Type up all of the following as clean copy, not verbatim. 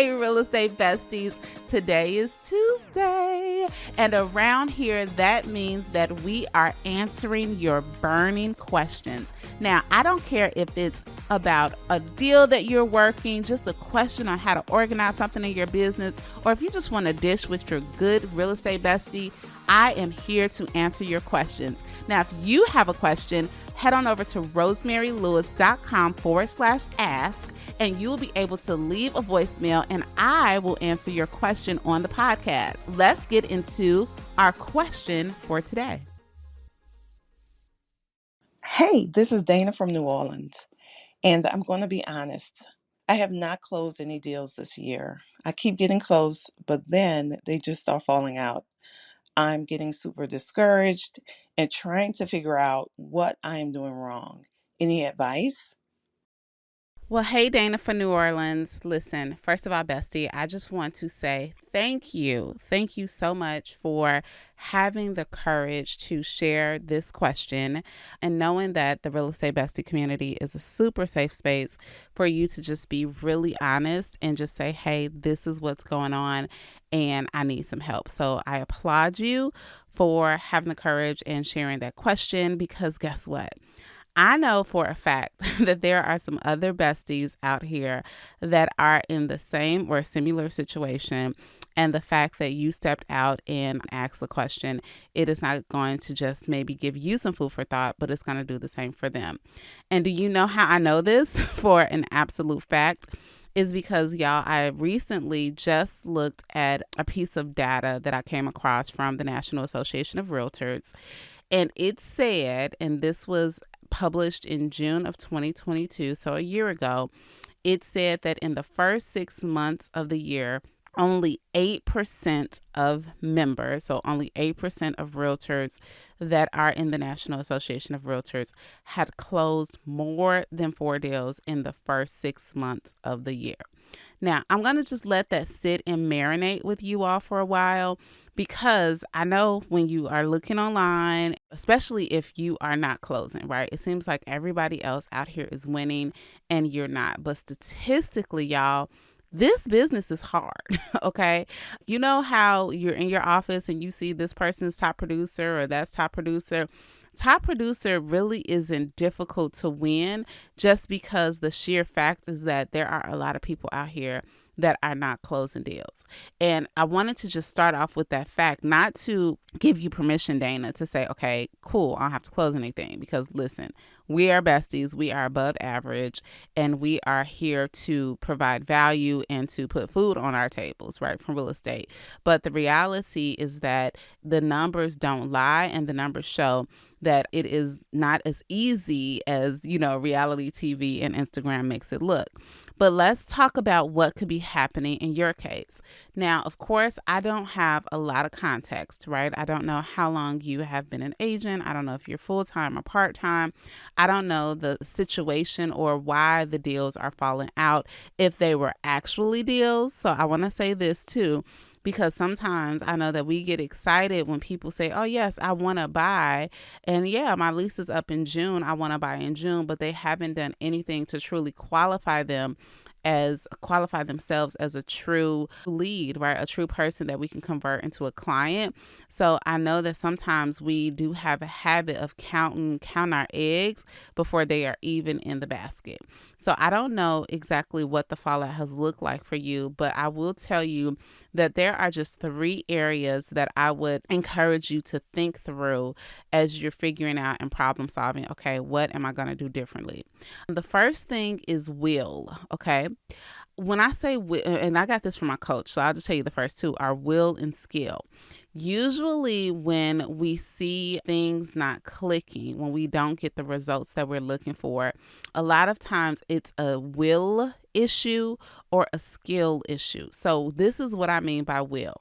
Hey, real estate besties. Today is Tuesday, and around here, that means that we are answering your burning questions. Now, I don't care if it's about a deal that you're working, just a question on how to organize something in your business, or if you just want to dish with your good real estate bestie, I am here to answer your questions. Now, if you have a question, head on over to rosemarylewis.com/ask, and you will be able to leave a voicemail and I will answer your question on the podcast. Let's get into our question for today. Hey, this is Dana from New Orleans, and I'm going to be honest. I have not closed any deals this year. I keep getting close, but then they just start falling out. I'm getting super discouraged and trying to figure out what I am doing wrong. Any advice? Well, hey, Dana from New Orleans. Listen, first of all, bestie, I just want to say thank you. Thank you so much for having the courage to share this question and knowing that the real estate bestie community is a super safe space for you to just be really honest and just say, hey, this is what's going on and I need some help. So I applaud you for having the courage and sharing that question, because guess what? I know for a fact that there are some other besties out here that are in the same or similar situation. And the fact that you stepped out and asked the question, it is not going to just maybe give you some food for thought, but it's going to do the same for them. And do you know how I know this for an absolute fact? Is because, y'all, I recently just looked at a piece of data that I came across from the National Association of Realtors. And it said, and this was published in June of 2022, so a year ago, it said that in the first 6 months of the year, only 8% of members, so only 8% of realtors that are in the National Association of Realtors had closed more than 4 deals in the first 6 months of the year. Now, I'm going to just let that sit and marinate with you all for a while, because I know when you are looking online, especially if you are not closing, right? It seems like everybody else out here is winning and you're not. But statistically, y'all, this business is hard, okay? You know how you're in your office and you see this person's top producer or that's top producer. Top producer really isn't difficult to win, just because the sheer fact is that there are a lot of people out here that are not closing deals. And I wanted to just start off with that fact, not to give you permission, Dana, to say, okay, cool, I don't have to close anything, because listen, we are besties, we are above average, and we are here to provide value and to put food on our tables, right, from real estate. But the reality is that the numbers don't lie, and the numbers show that it is not as easy as, reality TV and Instagram makes it look. But let's talk about what could be happening in your case. Now, of course, I don't have a lot of context, right? I don't know how long you have been an agent. I don't know if you're full-time or part-time. I don't know the situation or why the deals are falling out, if they were actually deals. So I want to say this too, because sometimes I know that we get excited when people say, oh, yes, I want to buy. And yeah, my lease is up in June. I want to buy in June, but they haven't done anything to truly qualify themselves as a true lead, right? A true person that we can convert into a client. So I know that sometimes we do have a habit of counting our eggs before they are even in the basket. So I don't know exactly what the fallout has looked like for you, but I will tell you that there are just 3 areas that I would encourage you to think through as you're figuring out and problem solving, okay, what am I going to do differently? The first thing is will, okay? When I say will, and I got this from my coach, so I'll just tell you the first 2 are will and skill. Usually when we see things not clicking, when we don't get the results that we're looking for, a lot of times it's a will issue or a skill issue. So this is what I mean by will.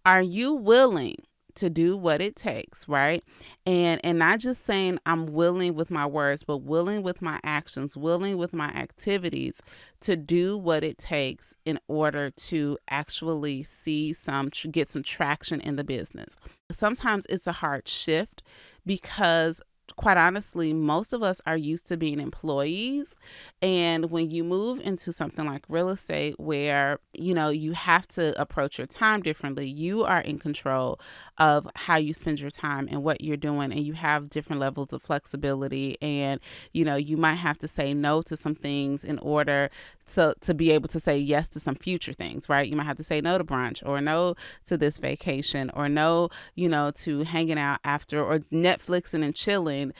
Are you willing to do what it takes, right? And not just saying I'm willing with my words, but willing with my actions, willing with my activities to do what it takes in order to actually get some traction in the business. Sometimes it's a hard shift because quite honestly, most of us are used to being employees. And when you move into something like real estate, where, you have to approach your time differently, you are in control of how you spend your time and what you're doing. And you have different levels of flexibility. And, you might have to say no to some things in order to be able to say yes to some future things, right? You might have to say no to brunch, or no to this vacation, or no, to hanging out after, or Netflixing and chilling,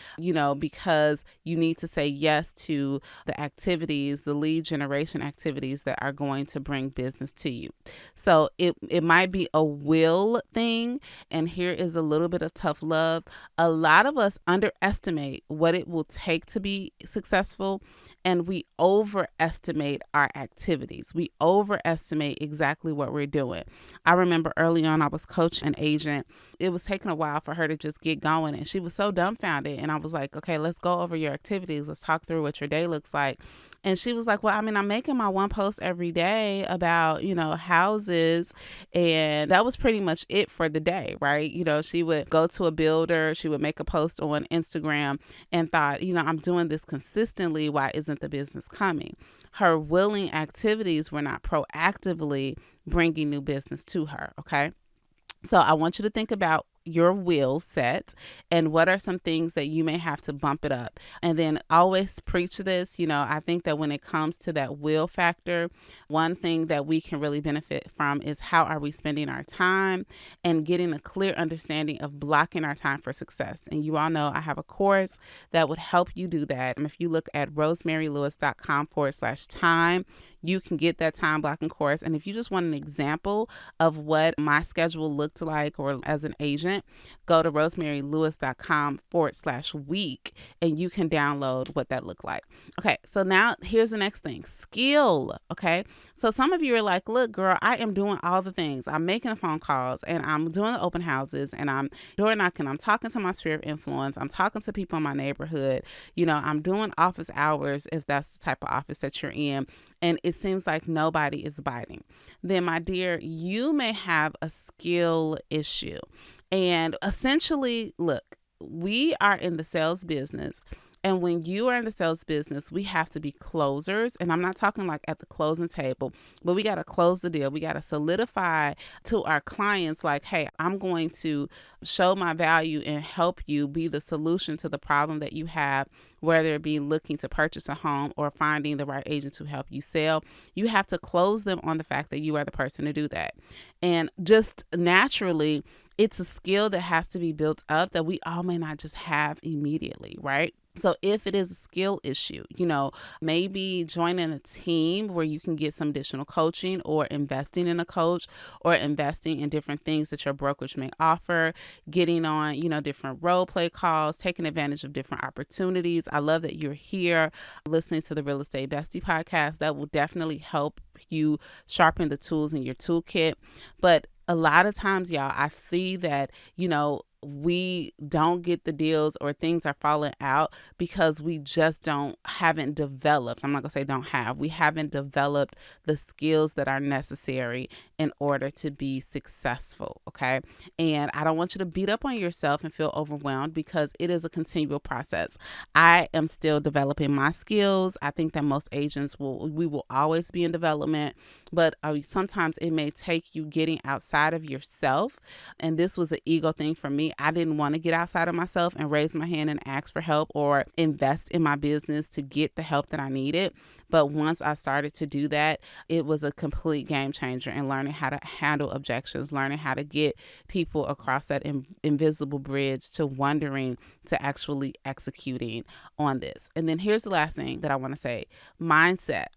because you need to say yes to the activities, the lead generation activities that are going to bring business to you. So it might be a will thing. And here is a little bit of tough love. A lot of us underestimate what it will take to be successful, and we overestimate our activities. We overestimate exactly what we're doing. I remember early on, I was coaching an agent. It was taking a while for her to just get going, and she was so dumbfounded. And I was like, okay, let's go over your activities. Let's talk through what your day looks like. And she was like, well, I mean, I'm making my one post every day about, houses. And that was pretty much it for the day, right? She would go to a builder, she would make a post on Instagram, and thought, I'm doing this consistently. Why isn't the business coming? Her willing activities were not proactively bringing new business to her. Okay. So I want you to think about your will set, and what are some things that you may have to bump it up. And then always preach this. I think that when it comes to that will factor, one thing that we can really benefit from is how are we spending our time, and getting a clear understanding of blocking our time for success. And you all know I have a course that would help you do that. And if you look at rosemarylewis.com/time, you can get that time blocking course. And if you just want an example of what my schedule looked like, or as an agent, go to rosemarylewis.com/week, and you can download what that looked like. Okay, so now here's the next thing, skill. Okay, so some of you are like, look, girl, I am doing all the things. I'm making the phone calls, and I'm doing the open houses, and I'm door knocking. I'm talking to my sphere of influence. I'm talking to people in my neighborhood. I'm doing office hours if that's the type of office that you're in. And it seems like nobody is biting. Then, my dear, you may have a skill issue. And essentially, look, we are in the sales business. And when you are in the sales business, we have to be closers. And I'm not talking like at the closing table, but we got to close the deal. We got to solidify to our clients, like, hey, I'm going to show my value and help you be the solution to the problem that you have, whether it be looking to purchase a home or finding the right agent to help you sell. You have to close them on the fact that you are the person to do that. And just naturally, it's a skill that has to be built up that we all may not just have immediately, right? So if it is a skill issue, maybe joining a team where you can get some additional coaching, or investing in a coach, or investing in different things that your brokerage may offer, getting on, different role play calls, taking advantage of different opportunities. I love that you're here listening to the Real Estate Bestie podcast. That will definitely help you sharpen the tools in your toolkit. But a lot of times, y'all, I see that, we don't get the deals, or things are falling out because we just haven't developed. I'm not gonna say we haven't developed the skills that are necessary in order to be successful. Okay. And I don't want you to beat up on yourself and feel overwhelmed, because it is a continual process. I am still developing my skills. I think that most agents we will always be in development, but sometimes it may take you getting outside of yourself. And this was an ego thing for me. I didn't want to get outside of myself and raise my hand and ask for help, or invest in my business to get the help that I needed. But once I started to do that, it was a complete game changer in learning how to handle objections, learning how to get people across that invisible bridge to wondering to actually executing on this. And then here's the last thing that I want to say, mindset.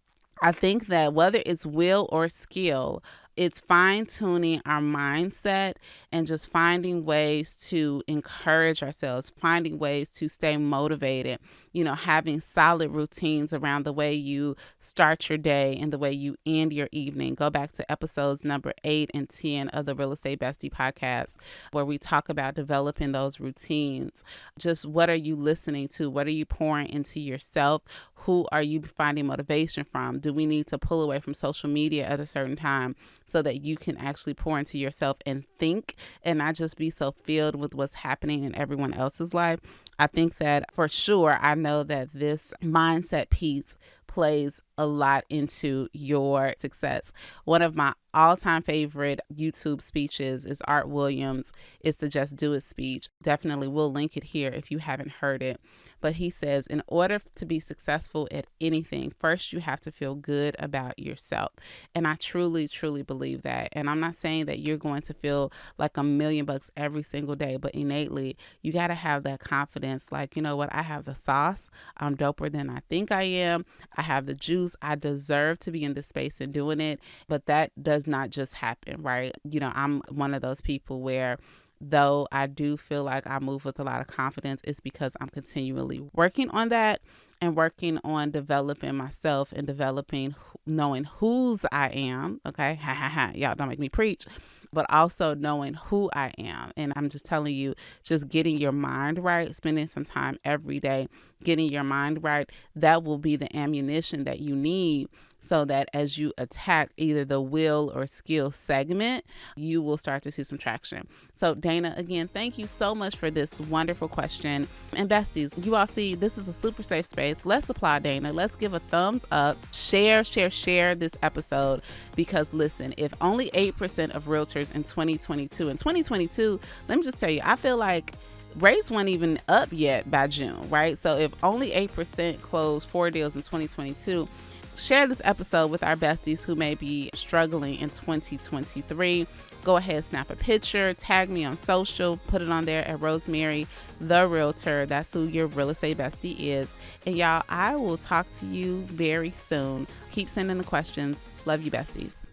I think that whether it's will or skill, it's fine tuning our mindset, and just finding ways to encourage ourselves, finding ways to stay motivated, having solid routines around the way you start your day and the way you end your evening. Go back to episodes number 8 and 10 of the Real Estate Bestie podcast, where we talk about developing those routines. Just what are you listening to? What are you pouring into yourself? Who are you finding motivation from? Do we need to pull away from social media at a certain time so that you can actually pour into yourself and think and not just be so filled with what's happening in everyone else's life. I think that for sure, I know that this mindset piece plays a lot into your success. One of my all-time favorite YouTube speeches is Art Williams. It's the Just Do It speech. Definitely we'll link it here if you haven't heard it. But he says, in order to be successful at anything, first you have to feel good about yourself. And I truly, truly believe that. And I'm not saying that you're going to feel like $1,000,000 every single day, but innately, you got to have that confidence. Like, you know what? I have the sauce. I'm doper than I think I am. I have the juice. I deserve to be in this space and doing it. But that does not just happen, right? I'm one of those people where though I do feel like I move with a lot of confidence, it's because I'm continually working on that and working on developing myself and developing, knowing whose I am. Okay. Ha ha ha. Y'all don't make me preach, but also knowing who I am. And I'm just telling you, just getting your mind right, spending some time every day, getting your mind right, that will be the ammunition that you need so that as you attack either the will or skill segment, you will start to see some traction. So Dana, again, thank you so much for this wonderful question. And besties, you all see this is a super safe space. Let's applaud Dana. Let's give a thumbs up. Share this episode, because listen, if only 8% of realtors in 2022, let me just tell you, I feel like rates weren't even up yet by June, right? So if only 8% closed 4 deals in 2022, share this episode with our besties who may be struggling in 2023. Go ahead, snap a picture, tag me on social, put it on there at Rosemary, the realtor. That's who your real estate bestie is. And y'all, I will talk to you very soon. Keep sending the questions. Love you, besties.